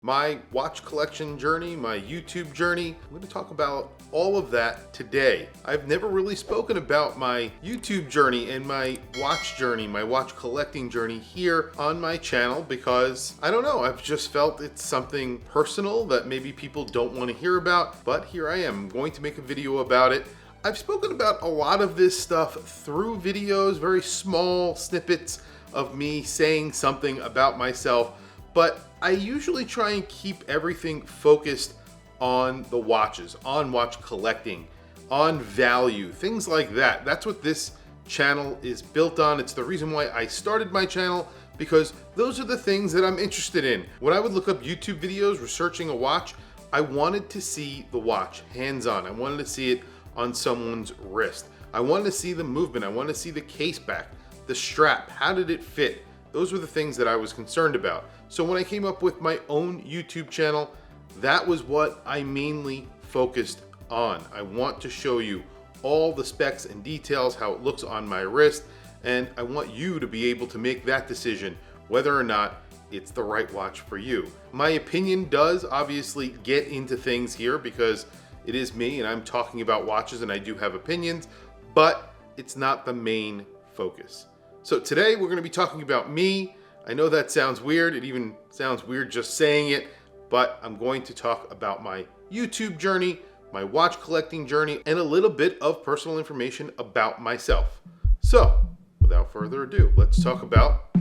my watch collection journey, my YouTube journey. I'm going to talk about all of that today. I've never really spoken about my YouTube journey and my watch journey, my watch collecting journey here on my channel because I don't know, I've just felt it's something personal that maybe people don't want to hear about, but here I am. I'm going to make a video about it. I've spoken about a lot of this stuff through videos, very small snippets of me saying something about myself, but I usually try and keep everything focused on the watches, on watch collecting, on value, things like that. That's what this channel is built on. It's the reason why I started my channel, because those are the things that I'm interested in. When I would look up YouTube videos researching a watch, I wanted to see the watch hands-on. I wanted to see it on someone's wrist. I wanted to see the movement. I wanted to see the case back, the strap. How did it fit? Those were the things that I was concerned about. So when I came up with my own YouTube channel, that was what I mainly focused on. I want to show you all the specs and details, how it looks on my wrist, and I want you to be able to make that decision whether or not it's the right watch for you. My opinion does obviously get into things here because it is me and I'm talking about watches and I do have opinions, but it's not the main focus. So today we're going to be talking about me. I know that sounds weird. It even sounds weird just saying it, but I'm going to talk about my YouTube journey, my watch collecting journey, and a little bit of personal information about myself. So without further ado, let's talk about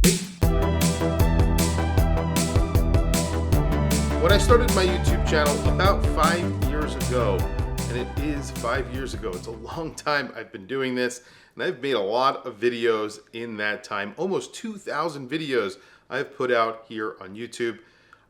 me. When I started my YouTube channel about 5 years ago, and it is 5 years ago, it's a long time I've been doing this, and I've made a lot of videos in that time. Almost 2,000 videos I've put out here on YouTube.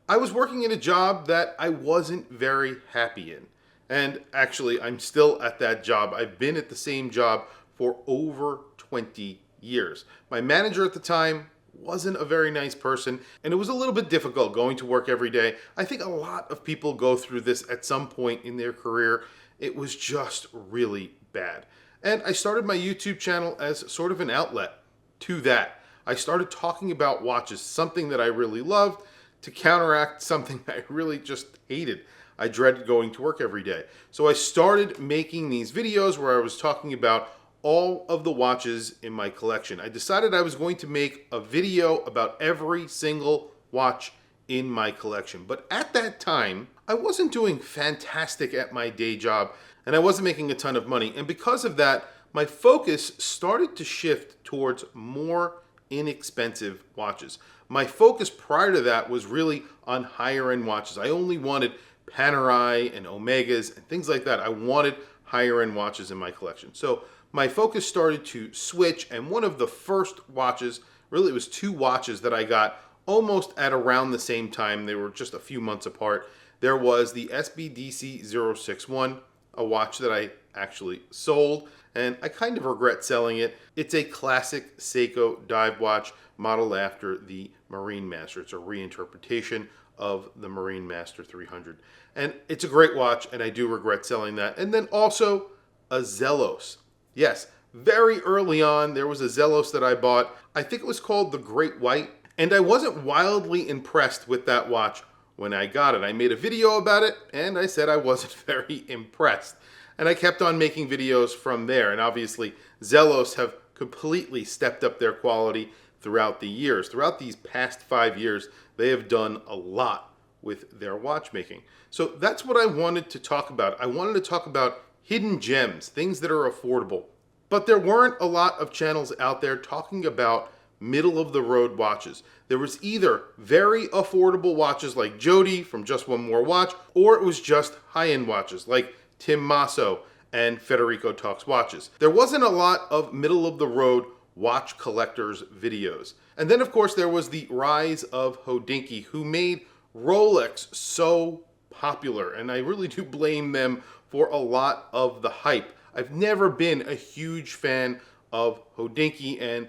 I was working in a job that I wasn't very happy in. And actually, I'm still at that job. I've been at the same job for over 20 years. My manager at the time wasn't a very nice person, and it was a little bit difficult going to work every day. I think a lot of people go through this at some point in their career. It was just really bad. And I started my YouTube channel as sort of an outlet to that. I started talking about watches, something that I really loved, to counteract something I really just hated. I dreaded going to work every day. So I started making these videos where I was talking about all of the watches in my collection. I decided I was going to make a video about every single watch in my collection. But at that time, I wasn't doing fantastic at my day job and I wasn't making a ton of money. And because of that, my focus started to shift towards more inexpensive watches. My focus prior to that was really on higher end watches. I only wanted Panerai and Omegas and things like that. I wanted higher end watches in my collection. So my focus started to switch, and one of the first watches, really it was two watches that I got almost at around the same time. They were just a few months apart. There was the SBDC 061, a watch that I actually sold, and I kind of regret selling it. It's a classic Seiko dive watch modeled after the Marine Master. It's a reinterpretation of the Marine Master 300. And it's a great watch, and I do regret selling that. And then also a Zelos. Yes, very early on, there was a Zelos that I bought. I think it was called the Great White, and I wasn't wildly impressed with that watch when I got it. I made a video about it, and I said I wasn't very impressed. And I kept on making videos from there. And obviously, Zelos have completely stepped up their quality throughout the years. Throughout these past 5 years, they have done a lot with their watchmaking. So that's what I wanted to talk about. I wanted to talk about hidden gems, things that are affordable. But there weren't a lot of channels out there talking about middle of the road watches. There was either very affordable watches like Jody from Just One More Watch, or it was just high-end watches like Tim Masso and Federico Talks Watches. There wasn't a lot of middle of the road watch collectors videos. And then of course there was the rise of Hodinkee, who made Rolex so popular, and I really do blame them for a lot of the hype. I've never been a huge fan of Hodinkee, and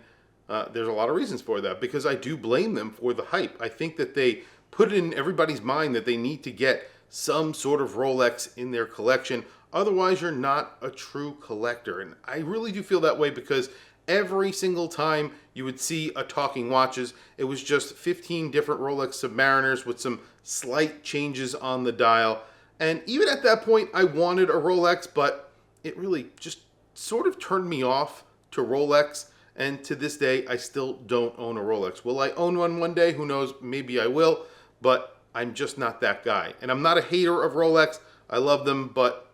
there's a lot of reasons for that, because I do blame them for the hype. I think that they put it in everybody's mind that they need to get some sort of Rolex in their collection. Otherwise, you're not a true collector. And I really do feel that way because every single time you would see a talking watches. It was just 15 different Rolex Submariners with some slight changes on the dial. And even at that point, I wanted a Rolex, but it really just sort of turned me off to Rolex. And to this day, I still don't own a Rolex. Will I own one day? Who knows? Maybe I will, but I'm just not that guy. And I'm not a hater of Rolex. I love them, but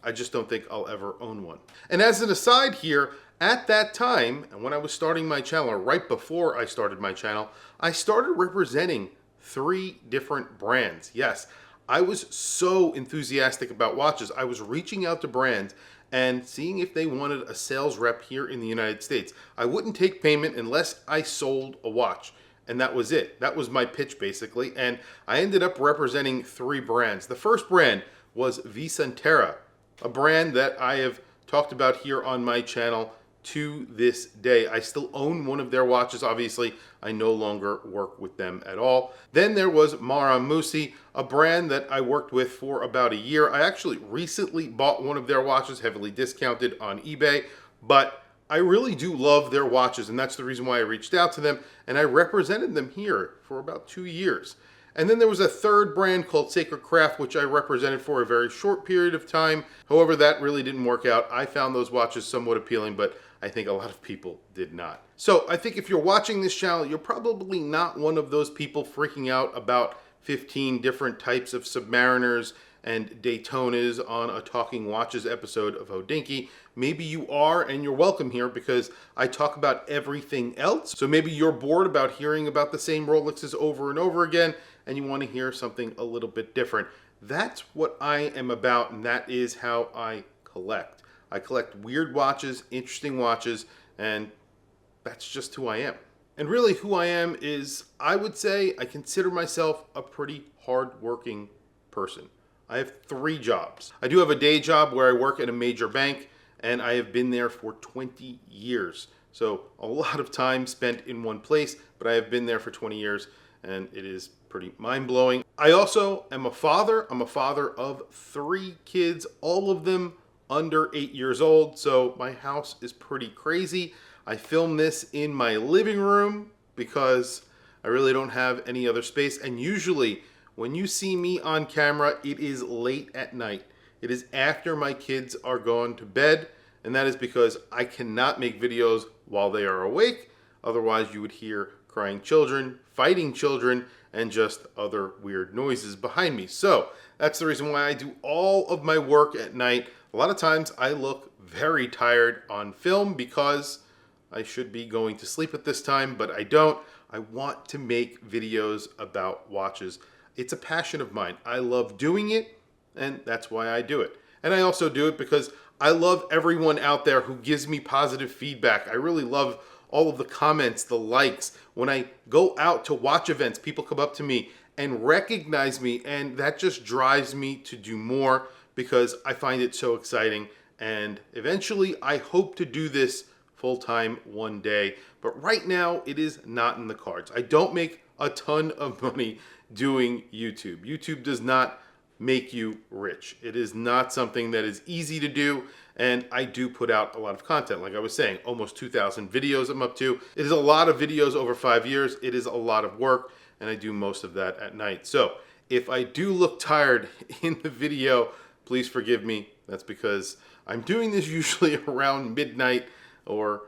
I just don't think I'll ever own one. And as an aside here, at that time, and when I was starting my channel, or right before I started my channel, I started representing 3 different brands. Yes, I was so enthusiastic about watches. I was reaching out to brands and seeing if they wanted a sales rep here in the United States. I wouldn't take payment unless I sold a watch. And that was it. That was my pitch basically. And I ended up representing 3 brands. The first brand was Vicentera, a brand that I have talked about here on my channel to this day. I still own one of their watches. Obviously, I no longer work with them at all. Then there was Maramusi, a brand that I worked with for about a year. I actually recently bought one of their watches, heavily discounted on eBay, but I really do love their watches, and that's the reason why I reached out to them, and I represented them here for about 2 years. And then there was a third brand called Sacred Craft, which I represented for a very short period of time. However, that really didn't work out. I found those watches somewhat appealing, but I think a lot of people did not. So I think if you're watching this channel, you're probably not one of those people freaking out about 15 different types of Submariners and Daytonas on a Talking Watches episode of Hodinkee. Maybe you are, and you're welcome here because I talk about everything else. So maybe you're bored about hearing about the same Rolexes over and over again, and you want to hear something a little bit different. That's what I am about, and that is how I collect. I collect weird watches, interesting watches, and that's just who I am. And really who I am is, I would say, I consider myself a pretty hard-working person. I have 3 jobs. I do have a day job where I work at a major bank, and I have been there for 20 years. So a lot of time spent in one place, but I have been there for 20 years, and it is pretty mind-blowing. I also am a father. I'm a father of 3 kids, all of them under 8 years old, so my house is pretty crazy. I film this in my living room because I really don't have any other space, and usually when you see me on camera, it is late at night. It is after my kids are gone to bed, and that is because I cannot make videos while they are awake. Otherwise, you would hear crying children, fighting children, and just other weird noises behind me. So that's the reason why I do all of my work at night. A lot of times I look very tired on film because I should be going to sleep at this time, but I don't. I want to make videos about watches. It's a passion of mine. I love doing it, and that's why I do it. And I also do it because I love everyone out there who gives me positive feedback. I really love all of the comments, the likes. When I go out to watch events, people come up to me and recognize me, and that just drives me to do more because I find it so exciting. And eventually, I hope to do this full-time one day. But right now, it is not in the cards. I don't make a ton of money doing YouTube. YouTube does not make you rich. It is not something that is easy to do, and I do put out a lot of content. Like I was saying, almost 2,000 videos I'm up to. It is a lot of videos over 5 years. It is a lot of work, and I do most of that at night. So if I do look tired in the video, please forgive me. That's because I'm doing this usually around midnight or,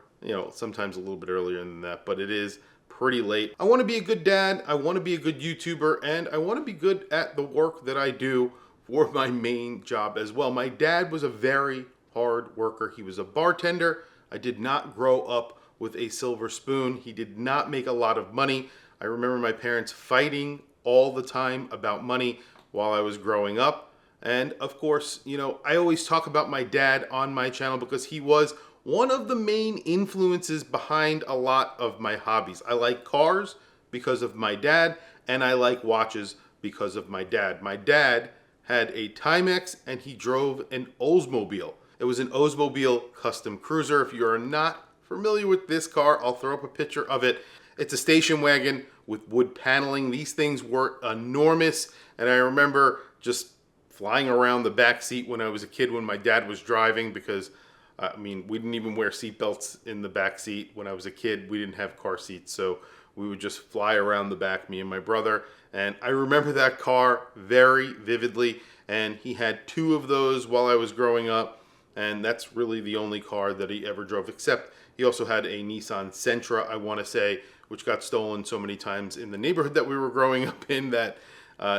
sometimes a little bit earlier than that, but it is pretty late. I want to be a good dad, I want to be a good YouTuber, and I want to be good at the work that I do for my main job as well. My dad was a very hard worker. He was a bartender. I did not grow up with a silver spoon. He did not make a lot of money. I remember my parents fighting all the time about money while I was growing up. And of course, I always talk about my dad on my channel because he was one of the main influences behind a lot of my hobbies. I like cars because of my dad, and I like watches because of my dad. My dad had a Timex, and he drove an Oldsmobile. It was an Oldsmobile Custom Cruiser. If you are not familiar with this car, I'll throw up a picture of it. It's a station wagon with wood paneling. These things were enormous, and I remember just flying around the back seat when I was a kid when my dad was driving because I mean, we didn't even wear seatbelts in the back seat. When I was a kid, we didn't have car seats, so we would just fly around the back, me and my brother. And I remember that car very vividly, and he had 2 of those while I was growing up, and that's really the only car that he ever drove, except he also had a Nissan Sentra, I want to say, which got stolen so many times in the neighborhood that we were growing up in that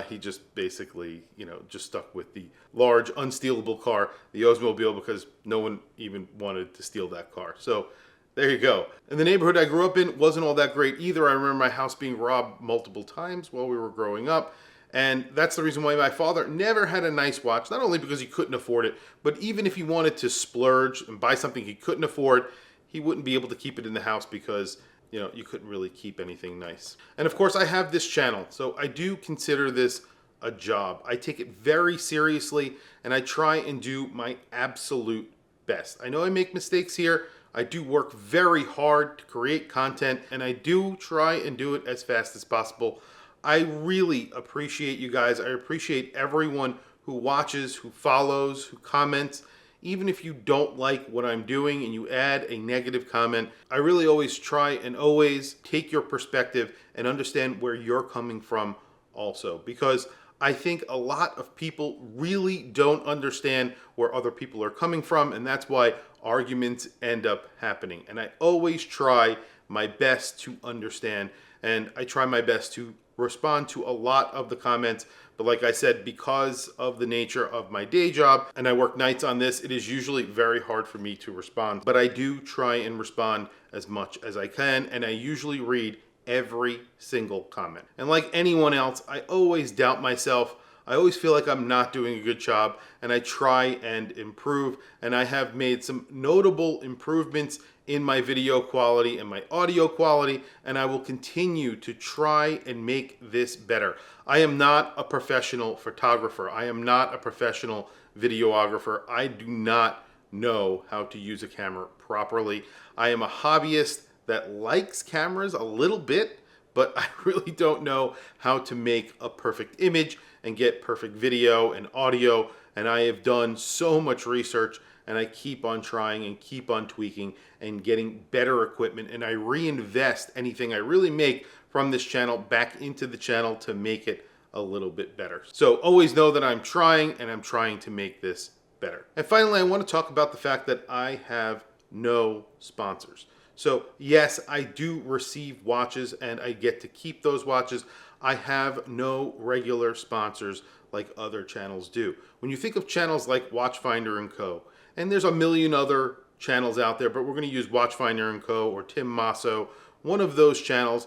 he just basically, just stuck with the large, unstealable car, the Oldsmobile, because no one even wanted to steal that car. So there you go. And the neighborhood I grew up in wasn't all that great either. I remember my house being robbed multiple times while we were growing up. And that's the reason why my father never had a nice watch, not only because he couldn't afford it, but even if he wanted to splurge and buy something he couldn't afford, he wouldn't be able to keep it in the house because you couldn't really keep anything nice. And of course, I have this channel, so I do consider this a job. I take it very seriously, and I try and do my absolute best. I know I make mistakes here. I do work very hard to create content, and I do try and do it as fast as possible. I really appreciate you guys. I appreciate everyone who watches, who follows, who comments. Even if you don't like what I'm doing and you add a negative comment, I really always try and always take your perspective and understand where you're coming from also. Because I think a lot of people really don't understand where other people are coming from, and that's why arguments end up happening. And I always try my best to understand, and I try my best to respond to a lot of the comments. But like I said, because of the nature of my day job, and I work nights on this, it is usually very hard for me to respond. But I do try and respond as much as I can, and I usually read every single comment. And like anyone else, I always doubt myself. I always feel like I'm not doing a good job, and I try and improve. And I have made some notable improvements in my video quality and my audio quality, and I will continue to try and make this better. I am not a professional photographer. I am not a professional videographer. I do not know how to use a camera properly. I am a hobbyist that likes cameras a little bit, but I really don't know how to make a perfect image and get perfect video and audio. And I have done so much research, and I keep on trying and keep on tweaking and getting better equipment, and I reinvest anything I really make from this channel back into the channel to make it a little bit better. So always know that I'm trying, and I'm trying to make this better. And finally, I want to talk about the fact that I have no sponsors. So yes, I do receive watches and I get to keep those watches. I have no regular sponsors like other channels do. When you think of channels like Watchfinder & Co., and there's a million other channels out there, but we're going to use Watchfinder & Co. or Tim Masso, one of those channels.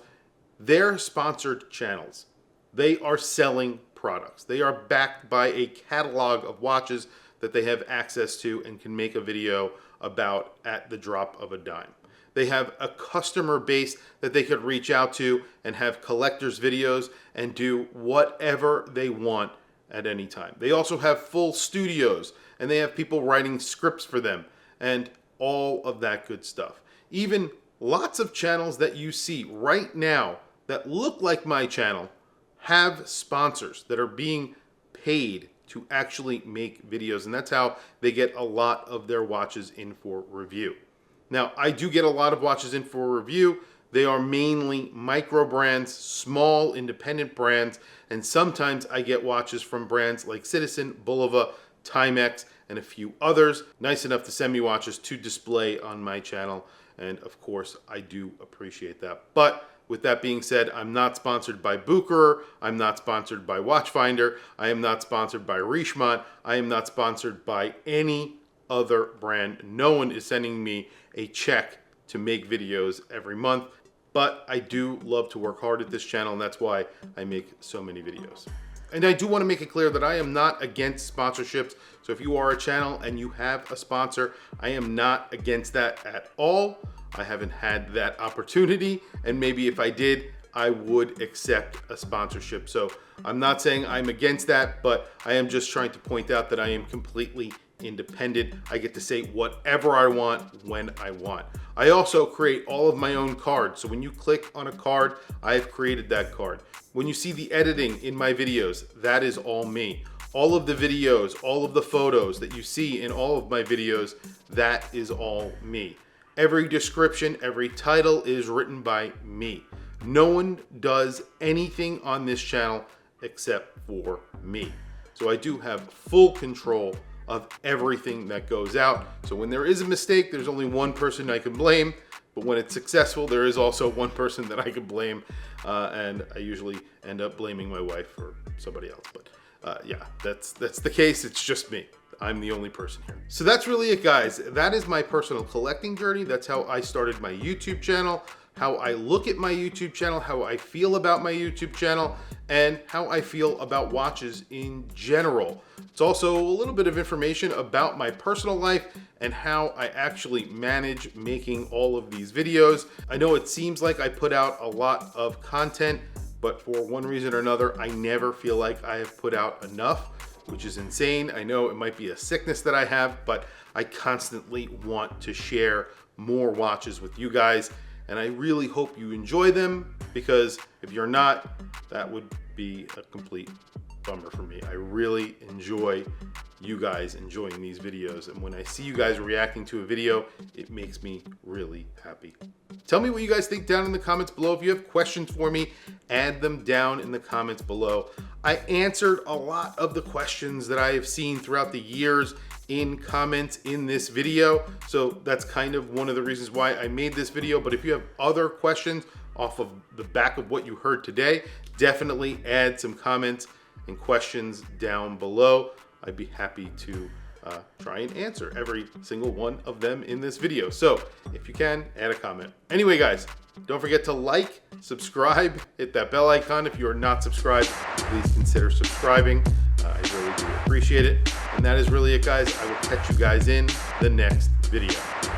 They're sponsored channels. They are selling products. They are backed by a catalog of watches that they have access to and can make a video about at the drop of a dime. They have a customer base that they could reach out to and have collectors videos and do whatever they want at any time. They also have full studios, and they have people writing scripts for them and all of that good stuff. Even lots of channels that you see right now that look like my channel have sponsors that are being paid to actually make videos, and that's how they get a lot of their watches in for review. Now, I do get a lot of watches in for review. They are mainly micro brands, small independent brands, and sometimes I get watches from brands like Citizen, Bulova, Timex, and a few others, nice enough to send me watches to display on my channel, and of course, I do appreciate that. But with that being said, I'm not sponsored by Bucherer, I'm not sponsored by Watchfinder, I am not sponsored by Richemont, I am not sponsored by any other brand. No one is sending me a check to make videos every month, but I do love to work hard at this channel, and that's why I make so many videos. And I do want to make it clear that I am not against sponsorships. So if you are a channel and you have a sponsor, I am not against that at all. I haven't had that opportunity, and maybe if I did, I would accept a sponsorship. So I'm not saying I'm against that, but I am just trying to point out that I am completely independent. I get to say whatever I want when I want. I also create all of my own cards. So when you click on a card, I have created that card. When you see the editing in my videos, that is all me. All of the videos, all of the photos that you see in all of my videos, that is all me. Every description, every title is written by me. No one does anything on this channel except for me. So I do have full control of everything that goes out. So when there is a mistake, there's only one person I can blame. But when it's successful, there is also one person that I can blame. And I usually end up blaming my wife or somebody else. But yeah, that's the case. It's just me. I'm the only person here. So that's really it, guys. That is my personal collecting journey. That's how I started my YouTube channel, how I look at my YouTube channel, how I feel about my YouTube channel, and how I feel about watches in general. It's also a little bit of information about my personal life and how I actually manage making all of these videos. I know it seems like I put out a lot of content, but for one reason or another, I never feel like I have put out enough, which is insane. I know it might be a sickness that I have, but I constantly want to share more watches with you guys. And I really hope you enjoy them, because if you're not, that would be a complete bummer for me. I really enjoy you guys enjoying these videos. And when I see you guys reacting to a video, it makes me really happy. Tell me what you guys think down in the comments below. If you have questions for me, add them down in the comments below. I answered a lot of the questions that I have seen throughout the years in comments in this video. So that's kind of one of the reasons why I made this video. But if you have other questions off of the back of what you heard today, definitely add some comments and questions down below. I'd be happy to try and answer every single one of them in this video. So if you can, add a comment. Anyway, guys, don't forget to like, subscribe, hit that bell icon. If you are not subscribed, please consider subscribing. I really do appreciate it. And that is really it, guys. I will catch you guys in the next video.